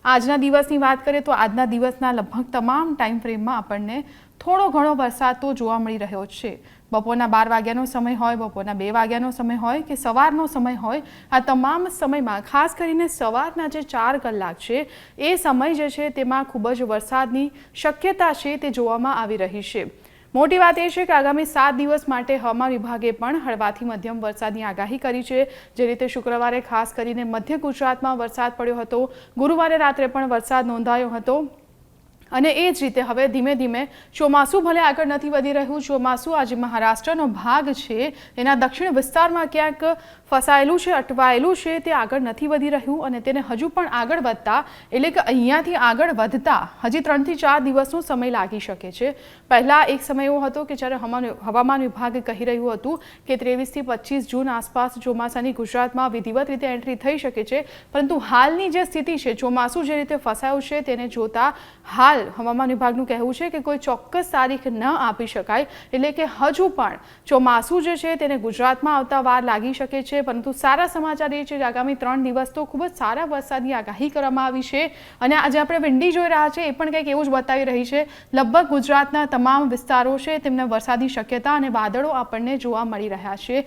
આજના દિવસની વાત કરીએ તો આજના દિવસના લગભગ તમામ ટાઈમ ફ્રેમમાં આપણને થોડો ઘણો વરસાદ તો જોવા મળી રહ્યો છે। બપોરના 12 વાગ્યાનો સમય હોય, બપોરના 2 વાગ્યાનો સમય હોય કે સવારનો સમય હોય, આ તમામ સમયમાં ખાસ કરીને સવારના જે 4 કલાક છે એ સમય જે છે તેમાં ખૂબ જ વરસાદની શક્યતા છે તે જોવામાં આવી રહી છે। મોટી વાત એ છે કે આગામી 7 દિવસ માટે હવામાન વિભાગે પણ હળવાથી મધ્યમ વરસાદની આગાહી કરી છે। જે રીતે શુક્રવારે ખાસ કરીને મધ્ય ગુજરાતમાં વરસાદ પડ્યો હતો, ગુરુવારે રાત્રે પણ વરસાદ નોંધાયો હતો અને એ જ રીતે હવે ધીમે ધીમે ચોમાસું ભલે આગળ નથી વધી રહ્યું, ચોમાસું આજે મહારાષ્ટ્રનો ભાગ છે એના દક્ષિણ વિસ્તારમાં ક્યાંક ફસાયેલું છે, અટવાયેલું છે, તે આગળ નથી વધી રહ્યું અને તેને હજુ પણ આગળ વધતા એટલે કે અહીંયાથી આગળ વધતા હજી 3 થી 4 દિવસનો સમય લાગી શકે છે। પહેલાં એક સમય એવો હતો કે જ્યારે હવામાન વિભાગ કહી રહ્યું હતું કે 23 થી 25 જૂન આસપાસ ચોમાસાની ગુજરાતમાં વિધિવત રીતે એન્ટ્રી થઈ શકે છે, પરંતુ હાલની જે સ્થિતિ છે, ચોમાસું જે રીતે ફસાયું છે તેને જોતા હાલ હવામાન વિભાગનું કહેવું છે કે કોઈ ચોક્કસ તારીખ ન આપી શકાય, એટલે કે હજુ પણ ચોમાસું જે છે તેને ગુજરાતમાં આવતા વાર લાગી શકે છે। પરંતુ સારા સમાચાર એ છે કે આગામી 3 દિવસ તો ખૂબ જ સારા વરસાદની આગાહી કરવામાં આવી છે અને આજે આપણે વિંડી જોઈ રહ્યા છે એ પણ કંઈક એવું જ બતાવી રહી છે। લગભગ ગુજરાતના તમામ વિસ્તારો છે તેમને વરસાદની શક્યતા અને વાદળો આપણને જોવા મળી રહ્યા છે।